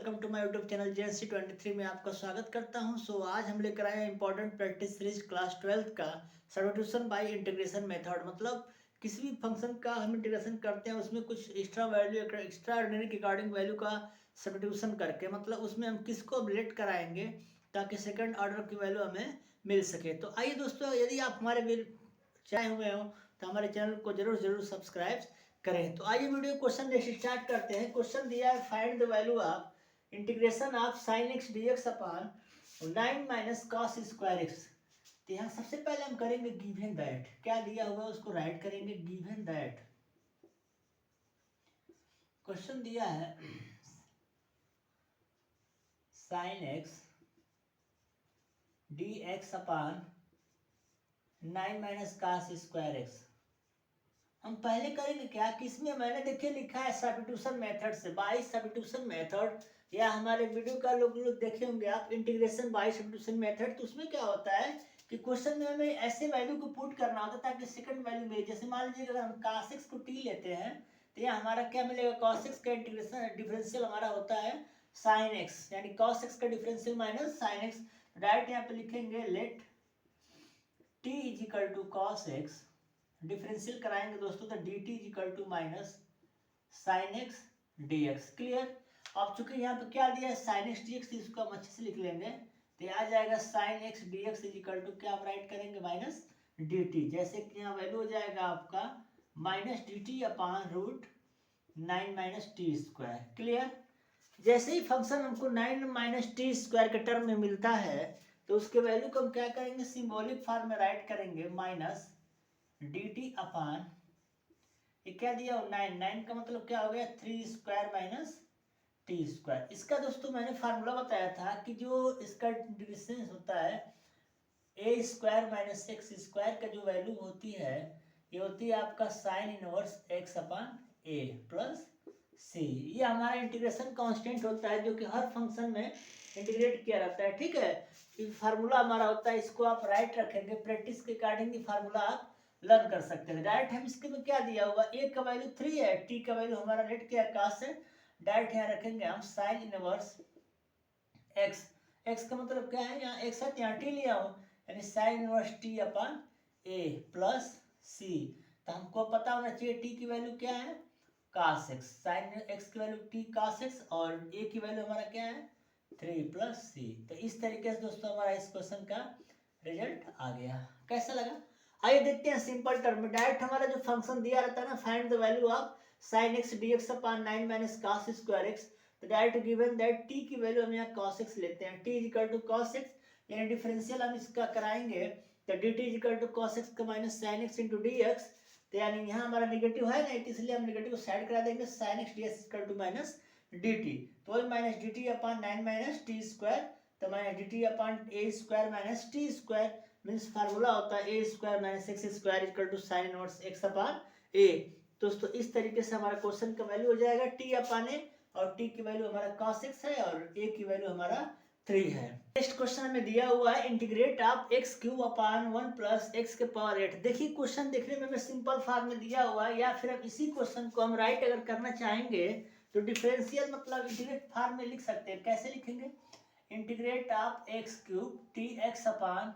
Welcome to my YouTube channel JNC23 में आपका स्वागत करता हूं। आज हम लेकर आए हैं इंपॉर्टेंट प्रैक्टिस सीरीज क्लास 12 का सब्स्टिट्यूशन बाय इंटीग्रेशन मेथड। मतलब किसी भी फंक्शन का हम इंटीग्रेशन करते हैं उसमें कुछ एक्स्ट्रा वैल्यू एक्स्ट्रा ऑर्डिनरी के अकॉर्डिंग वैल्यू का सब्स्टिट्यूशन करके, मतलब उसमें हम किसको रिलेट कराएंगे ताकि सेकेंड ऑर्डर की वैल्यू हमें मिल सके। तो आइए दोस्तों, यदि आप हमारे चाहे हुए हो तो हमारे चैनल को जरूर सब्सक्राइब करें। तो आइए वीडियो क्वेश्चन स्टार्ट करते हैं। क्वेश्चन दिया है find the value of integration of sin x dx upon 9 minus cos square x. तो यहाँ सबसे पहले हम करेंगे गिवन दैट, क्या दिया हुआ उसको राइट करेंगे। गिवन दैट क्वेश्चन दिया है sin x dx upon 9 minus cos square x. हम पहले करेंगे क्या कि इसमें मैंने देखिए लिखा है सब्स्टिट्यूशन मेथड से, बाय सब्स्टिट्यूशन मेथड, या हमारे वीडियो का लोग देखे होंगे आप इंटीग्रेशन बाय सब्स्टिट्यूशन मेथड। तो उसमें क्या होता है कि क्वेश्चन में हमें ऐसे वैल्यू को पुट करना होता है ताकि सेकंड वैल्यू मिले। जैसे मान लीजिए अगर हम cos x को t लेते हैं तो यहाँ हमारा क्या मिलेगा, cos x का इंटीग्रेशन डिफरेंशियल हमारा होता है sin x, यानी cos x का differential minus sin x। Direct यहाँ पे लिखेंगे let t is equal to cos x, differential कराएंगे दोस्तों तो dt is equal to minus sine x dx। Clear. अब चूंकि यहाँ पे क्या दिया है साइन एक्स dx, इसको हम अच्छे से लिख लेंगे तो आ जाएगा sine x dx is equal to क्या हम राइट करेंगे माइनस dt। जैसे कि यहाँ वैल्यू हो जाएगा आपका minus dt upon root 9 minus t square. Clear. जैसे ही फंक्शन हमको 9 माइनस टी स्क्वायर के टर्म में मिलता है तो उसके वैल्यू को हम क्या करेंगे, सिंबॉलिक फॉर्म में राइट करेंगे माइनस dt अपॉन ये क्या दिया हो 9, 9 का मतलब क्या हो गया 3 स्क्वायर माइनस टी स्क्वायर। इसका दोस्तों मैंने फार्मूला बताया था कि जो इसका डिस्टेंस होता है a square minus x square का जो वैल्यू होती है ये होती है आपका साइन इनवर्स एक्स अपॉन ए प्लस सी। ये हमारा इंटीग्रेशन कांस्टेंट होता है जो कि हर फंक्शन में इंटीग्रेट किया रहता है। ठीक है, ये फार्मूला हमारा होता है, इसको आप राइट रखेंगे, प्रैक्टिस के अकॉर्डिंग ये फार्मूला आप लर्न कर सकते हैं। डायरेक्ट हम इसके में क्या दिया होगा, ए का वैल्यू 3 है, टी का वैल्यू हमारा लेट किया cos है। डायरेक्ट यहाँ रखेंगे हम साइन इनवर्स एक्स, एक्स का मतलब क्या है यहाँ एक्स है यहाँ टी लिया हूँ, यानी साइन इनवर्स टी अपॉन ए प्लस सी। तो हमको पता होना चाहिए टी की वैल्यू क्या है cos x, साइन x की वैल्यू t cos x और a की वैल्यू हमारा क्या है 3 प्लस सी। तो इस तरीके से दोस्तों हमारा इस क्वेश्चन का रिजल्ट आ गया। कैसा लगा आइए देखते हैं सिंपल टर्म में। डायरेक्ट हमारा जो फंक्शन दिया रहता है ना find the value of sin x dx upon 9 minus cos square x, तो डायरेक्ट गिवन दैट t की वैल्यू हम यहाँ cos x लेते हैं, t is equal to cos x, यानी डिफरेंशियल हम इसका कराएंगे तो dt is equal to cos x का minus sin x into dx। तो यानी यहाँ हमारा नेगेटिव है ना, इसलिए हम नेगेटिव साइड करा देंगे, sin x ds equal to minus dt, तो वही minus dt upon 9 minus t square, तो minus dt upon a square minus t square means formula होता है a square minus x square equal to sine inverse x upon a. दोस्तों इस तरीके से हमारा क्वेश्चन का वैल्यू हो जाएगा टी अपॉन ए, और टी की वैल्यू हमारा cos x है और ए की वैल्यू हमारा 3 है। नेक्स्ट क्वेश्चन में दिया हुआ है इंटीग्रेट आप x cube upon 1 plus x के पावर 8। देखिए क्वेश्चन देखने में सिंपल फॉर्म में दिया हुआ है, या फिर अब इसी क्वेश्चन को हम राइट अगर करना चाहेंगे तो डिफरेंशियल मतलब इंटीग्रेट फॉर्म में लिख सकते हैं। कैसे लिखेंगे, integrate of x cube T x upon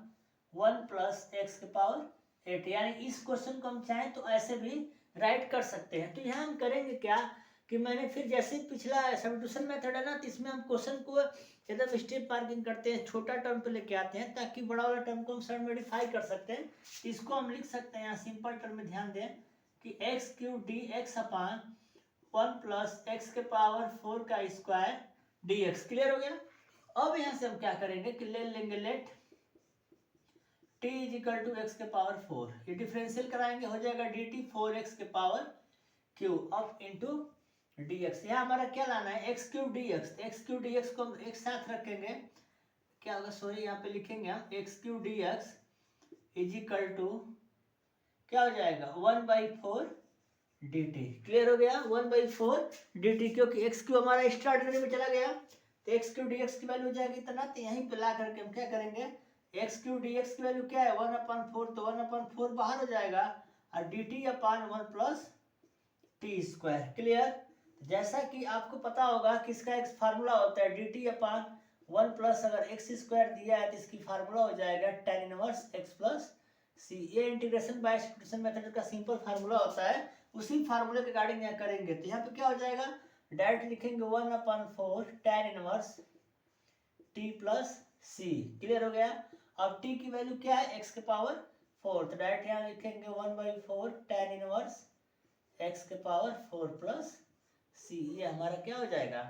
1 plus x के पावर 8, यानी इस क्वेश्चन को हम चाहें तो ऐसे भी राइट कर सकते हैं। तो यहाँ हम करेंगे क्या कि मैंने फिर जैसे पिछला सब्स्टिट्यूशन मेथड है ना, तो इसमें हम क्वेश्चन को एकदम स्टेप मार्किंग करते हैं, छोटा टर्म पे लेके आते हैं ताकि बड़ा वाला टर्म को हम सॉलिडिफाई कर सकते हैं। तो इसको हम लिख सकते हैं यहाँ सिंपल टर्म में, ध्यान दें कि x cube D x upon 1 plus x के पावर 4 का स्क्वायर डी एक्स। क्लियर हो गया। अब यहाँ से हम क्या करेंगे कि ले लेंगे let t is equal to x के पावर 4, ये डिफरेंशियल कराएंगे हो जाएगा dt 4x के पावर क्यूब अब इंटू dx। यहाँ हमारा क्या लाना है x cube dx, x cube dx को हम एक साथ रखेंगे, क्या होगा सॉरी यहाँ पे लिखेंगे हम x cube dx is equal to क्या हो जाएगा 1/4 dt। क्लियर हो गया 1/4 dt, क्योंकि एक्स क्यूब हमारा एक्स्ट्राऑर्डिनरी में चला गया तो एक्स क्यूब dx की वैल्यू हो जाएगी इतना, तो यहीं पे ला करके हम क्या करेंगे एक्स क्यूब dx की वैल्यू क्या है 1/4, तो 1/4 बाहर हो जाएगा और dt upon 1 plus t square. Clear. जैसा कि आपको पता होगा कि इसका एक फार्मूला होता है dt अपान 1 प्लस अगर एक्स स्क्वायर दिया है तो इसकी फार्मूला हो जाएगा tan इनवर्स x प्लस सी। ये इंटीग्रेशन बाय सब्स्टिट्यूशन मेथड का सिंपल फार्मूला होता है, उसी फार्मूले के रिगार्डिंग यहाँ करेंगे। तो यहाँ पे क्या हो जाएगा, डायरेक्ट लिखेंगे 1/4 tan इनवर्स t प्लस सी। क्लियर हो गया। अब t की वैल्यू क्या है, x के पावर 4, तो डायरेक्ट यहाँ लिखेंगे 1/4 tan इनवर्स x के पावर 4 प्लस सी। ये हमारा क्या हो जाएगा,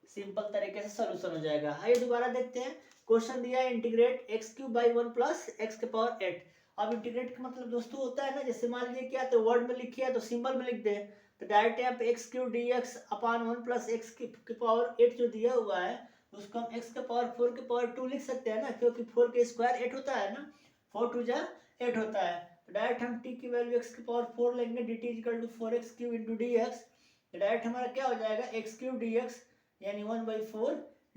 सिंपल तरीके से सोल्यूशन हो जाएगा। आइए दोबारा देखते हैं। क्वेश्चन दिया है integrate x cube by 1 plus x के पावर 8। अब इंटीग्रेट का मतलब दोस्तों होता है ना, जैसे मान लीजिए क्या तो वर्ड में लिखिए है तो सिंबल में लिख दे, तो डायरेक्ट यहाँ पे एक्स क्यूब डी एक्स अपान 1 प्लस एक्स के पावर 8 जो दिया हुआ है उसको हम एक्स के पावर 4 के पावर 2 लिख सकते हैं ना, क्योंकि 4 के स्क्वायर 8 होता है ना, 4 2 जा 8 होता है। तो डायरेक्ट हम t की वैल्यू x के पावर 4 लेंगे, dt equal to 4x cube into d x. Direct हमारा क्या हो जाएगा, एक्स क्यूब डी एक्स यानी 1/4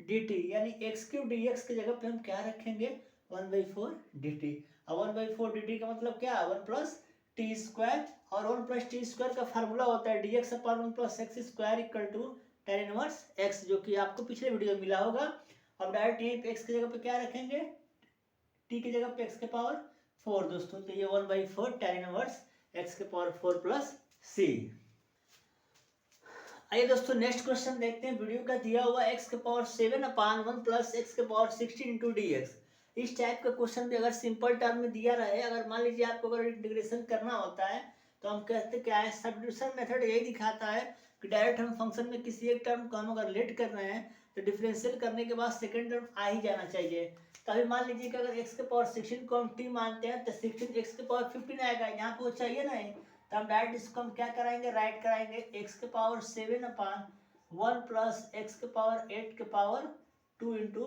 dt, यानी एक्स क्यूब डी एक्स की जगह पे हम क्या रखेंगे 1/4 dt। अब 1/4 dt का मतलब क्या है 1 प्लस टी स्क्वायर, और 1 प्लस टी स्क्वायर का फार्मूला होता है dx upon 1 plus x square equal to tan inverse x, जो कि आपको पिछले वीडियो में मिला होगा। अब डायरेक्ट यहीं पे x की जगह पे क्या रखेंगे, t की जगह पे x के पावर 4 दोस्तों, तो ये 1/4 tan इनवर्स x के पावर 4 प्लस c। आइए दोस्तों नेक्स्ट क्वेश्चन देखते हैं। वीडियो का दिया हुआ x के पावर 7 अपान 1 प्लस एक्स के पावर 16 इंटू डी एक्स। इस टाइप का क्वेश्चन भी अगर सिंपल टर्म में दिया रहे, अगर मान लीजिए आपको अगर इंटीग्रेशन करना होता है तो हम कहते क्या है, सब्स्टिट्यूशन मेथड यही दिखाता है कि डायरेक्ट हम फंक्शन में किसी एक टर्म को हम अगर लेट कर रहे हैं तो डिफरेंशियल करने के बाद सेकेंड टर्म आ ही जाना चाहिए। तो अभी मान लीजिए कि अगर x के पावर 16 को हम t मानते हैं तो 16 x के पावर 15 आएगा, यहाँ पे वो चाहिए नहीं, तो हम डायरेक्ट इसको हम क्या कराएंगे, राइट कराएंगे x के पावर 7 अपान 1 प्लस एक्स के पावर 8 के पावर 2 इंटू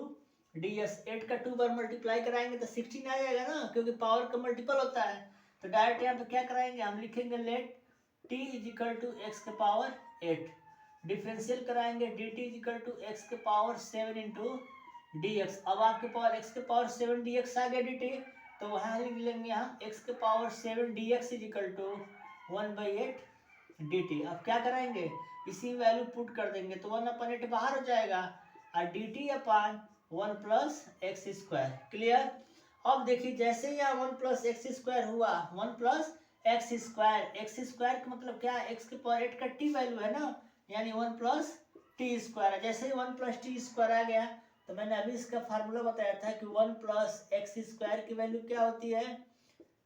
डी एस। 8 का 2 बार मल्टीप्लाई कराएंगे तो 16 आ जाएगा ना, क्योंकि पावर का मल्टीपल होता है। तो डायरेक्ट यहाँ पे क्या कराएंगे, हम लिखेंगे let t is equal to x के पावर 8, डिफरेंशियल कराएंगे dt is equal to x के पावर 7 इंटू डी एक्स। अब आपके पावर x के पावर 7 dx आ गया dt, तो वहाँ लिख लेंगे हम x के power 7 dx is equal to 1/8 dt। अब क्या कराएंगे, इसी वैल्यू पुट कर देंगे तो 1/8 बाहर हो जाएगा और dt अपान 1 प्लस एक्स स्क्वायर। क्लियर। अब देखिए जैसे ही यहाँ 1 प्लस एक्स स्क्वायर हुआ, 1 प्लस एक्स स्क्वायर का मतलब क्या है, एक्स के पावर 8 का t वैल्यू है ना, यानी 1 प्लस टी स्क्वायर। जैसे ही 1 प्लस टी स्क्वायर आ गया तो मैंने अभी इसका फार्मूला बताया था कि 1 प्लस एक्स स्क्वायर की वैल्यू क्या होती है,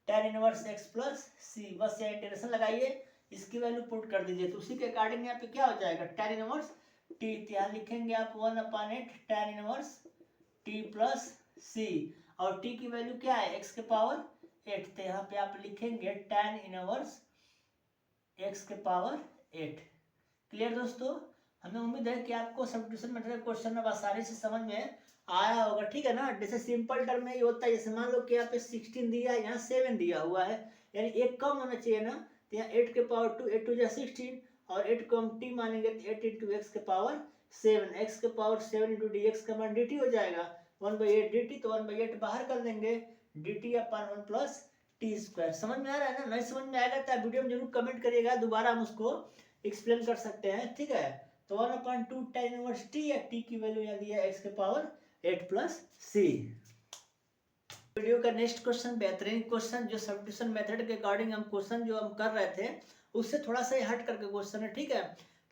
tan इनवर्स x प्लस सी। बस यहाँ इंटीग्रेशन लगाइए, इसकी वैल्यू पुट कर दीजिए, तो उसी के अकॉर्डिंग यहाँ पे क्या हो जाएगा tan इनवर्स t। यहाँ लिखेंगे आप 1/8 tan इनवर्स t प्लस सी, और t की वैल्यू क्या है x के पावर 8, तो यहाँ पे आप लिखेंगे tan इनवर्स x के पावर 8। क्लियर दोस्तों। हमें उम्मीद है कि आपको सब्स्टिट्यूशन मेथड क्वेश्चन अब आसानी से समझ में आया होगा, ठीक है ना। जैसे सिंपल टर्म में ये होता है, जैसे मान लो कि यहाँ पे 16 दिया है, यहाँ 7 दिया हुआ है, यानी एक कम होना चाहिए ना, तो यहाँ 8 के पावर 2, 8 2 16, और 8 को हम t मानेंगे तो 8 इंटू एक्स के पावर 7, एक्स के पावर 7 इंटू डी एक्स का मान dt हो जाएगा 1/8 dt, तो 1/8 बाहर कर देंगे, dt अपान 1 प्लस टी स्क्वायर। समझ में आ रहा है ना, नहीं समझ में आएगा तो वीडियो में जरूर कमेंट करिएगा, दोबारा हम उसको एक्सप्लेन कर सकते हैं, ठीक है। तो 1/2 tan इनवर्स t, या t की वैल्यू यहाँ दी है x के पावर 8 प्लस c। वीडियो का नेक्स्ट क्वेश्चन बेहतरीन क्वेश्चन, जो सब्स्टिट्यूशन मेथड के अकॉर्डिंग हम क्वेश्चन जो हम कर रहे थे उससे थोड़ा सा हट करके क्वेश्चन है, ठीक है।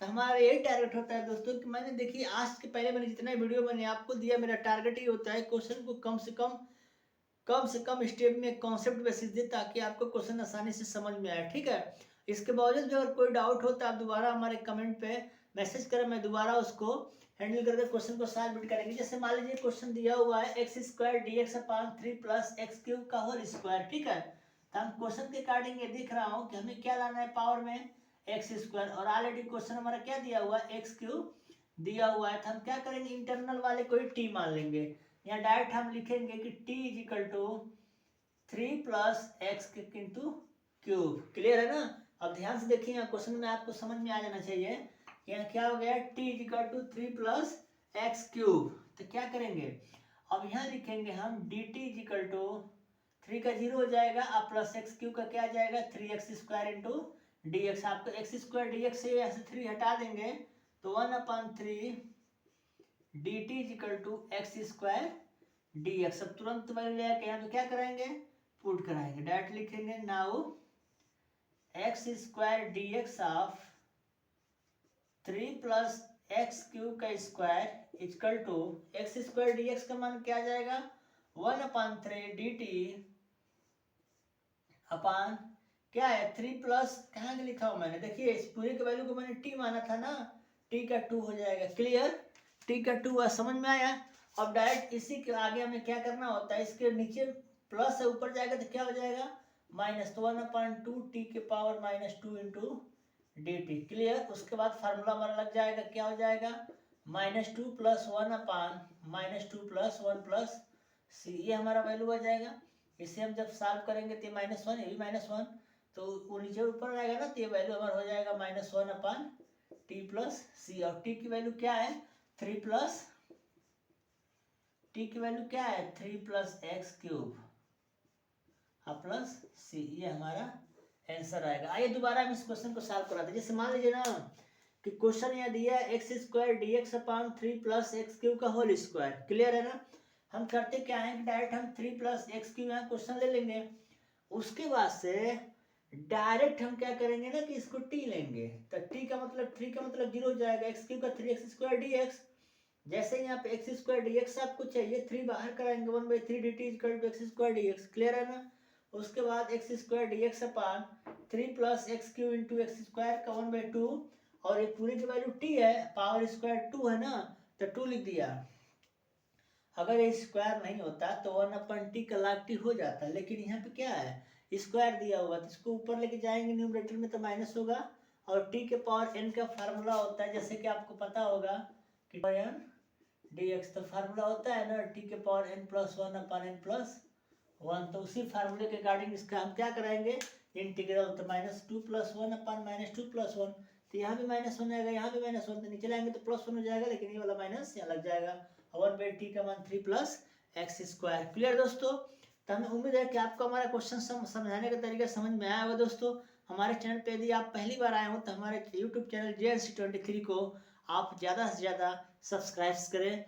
तो हमारा यही टारगेट होता है दोस्तों कि मैंने देखिए आज के पहले मैंने जितना वीडियो मैंने आपको दिया, मेरा टारगेट ही होता है क्वेश्चन को कम से कम स्टेप में कॉन्सेप्ट बेसिस दे, ताकि आपको क्वेश्चन आसानी से समझ में आए, ठीक है। इसके बावजूद भी अगर कोई डाउट हो तो आप दोबारा हमारे कमेंट पे मैसेज करें, मैं दोबारा उसको हैंडल करके क्वेश्चन को सॉल्व करेंगे। जैसे मान लीजिए क्वेश्चन दिया हुआ है x square d x upon 3 plus x cube का होल स्क्वायर, ठीक है। तो हम क्वेश्चन के अकॉर्डिंग ये दिख रहा हूँ कि हमें क्या लाना है पावर में एक्स स्क्वायर, और ऑलरेडी क्वेश्चन हमारा क्या दिया हुआ है एक्स क्यूब दिया हुआ है, तो हम क्या करेंगे इंटरनल वाले को ही टी मान लेंगे। यहाँ डायरेक्ट हम लिखेंगे कि t is equal to 3 plus x into cube. Clear है ना। अब ध्यान से देखिए यहाँ क्वेश्चन में आपको समझ में आ जाना चाहिए, यहाँ क्या हो गया t is equal to 3 plus x cube. तो क्या करेंगे, अब यहाँ लिखेंगे हम dt इज इक्वल टू 3 का 0 हो जाएगा, अब प्लस एक्स क्यूब का क्या आ जाएगा 3x square into d x, आपको एक्स स्क्वायर डी एक्स से ऐसे 3 हटा देंगे तो 1/3 d t is equal to x square d x. अब तुरंत वैल्यू लेके यहाँ पे क्या कराएंगे, पुट कराएंगे, डायरेक्ट लिखेंगे now x square d x of 3 plus x cube का square equal to x square d x का मान क्या आ जाएगा 1/3 डी टी अपान क्या है 3 प्लस कहाँ लिखा हुआ मैंने, देखिए इस पूरे के वैल्यू को मैंने टी माना था ना, टी का 2 हो जाएगा। क्लियर, टी का 2 समझ में आया। अब डायरेक्ट इसी के आगे हमें क्या करना होता है, इसके नीचे प्लस से ऊपर जाएगा तो क्या हो जाएगा माइनस, तो 1/2 टी के power -2 into D T. Clear, उसके बाद फार्मूला हमारा लग जाएगा, क्या हो जाएगा -2 प्लस 1/-2 प्लस 1 प्लस सी, ये हमारा वैल्यू आ जाएगा। इसे हम जब सॉल्व करेंगे तो -1, ये भी -1, तो वो नीचे ऊपर आएगा ना, तो ये वैल्यू हमारा हो जाएगा -1/t प्लस सी। और टी की वैल्यू क्या है 3 प्लस, टी की वैल्यू क्या है 3 प्लस एक्स क्यूब प्लस सी, ये हमारा आंसर आएगा। आइए दोबारा हम इस क्वेश्चन को सॉल्व कराते हैं। जैसे मान लीजिए ना कि क्वेश्चन यहाँ दिया है x square d x upon 3 plus x cube का होल स्क्वायर। क्लियर है ना, हम करते क्या है कि डायरेक्ट हम 3 प्लस एक्स क्यूब यहाँ क्वेश्चन ले लेंगे, उसके बाद से डायरेक्ट हम क्या करेंगे ना कि इसको टी लेंगे, तो टी का मतलब 3 का मतलब 0 हो जाएगा, एक्स क्यूब का 3x स्क्वायर डी एक्स। जैसे यहाँ पे एक्स स्क्वायर डी एक्स आपको चाहिए, 3 बाहर कराएंगे 1/3 d t equal to x square d x. Clear है ना, उसके बाद x square d x upon 3 plus x cube into x square का 1/2, और एक पूरी की वैल्यू टी है, पावर स्क्वायर 2 है ना, तो 2 लिख दिया। अगर ये स्क्वायर नहीं होता तो 1/t का log t हो जाता, लेकिन यहाँ पे क्या है स्क्वायर दिया हुआ, तो इसको ऊपर लेके जाएंगे न्यूमरेटर में तो माइनस होगा, और t के पावर n का फार्मूला होता है, जैसे कि आपको पता होगा कि n dx, तो फार्मूला होता है ना t के power n plus 1/n plus 1, तो उसी फार्मूले के अकॉर्डिंग इसका हम क्या कराएंगे इंटीग्रल, तो -2 प्लस 1/-2 प्लस 1, तो यहाँ भी -1 आएगा, यहाँ भी -1, तो नीचे लाएंगे तो +1 हो जाएगा, लेकिन ये वाला माइनस यहाँ लग जाएगा। 1/t का मान 3 प्लस एक्स स्क्वायर। क्लियर दोस्तों, तो हमें उम्मीद है कि आपको हमारा क्वेश्चन समझाने का तरीका समझ में आया होगा। दोस्तों हमारे चैनल पे यदि आप पहली बार आए हो तो हमारे यूट्यूब चैनल JNC23 को आप ज़्यादा से ज़्यादा सब्सक्राइब करें,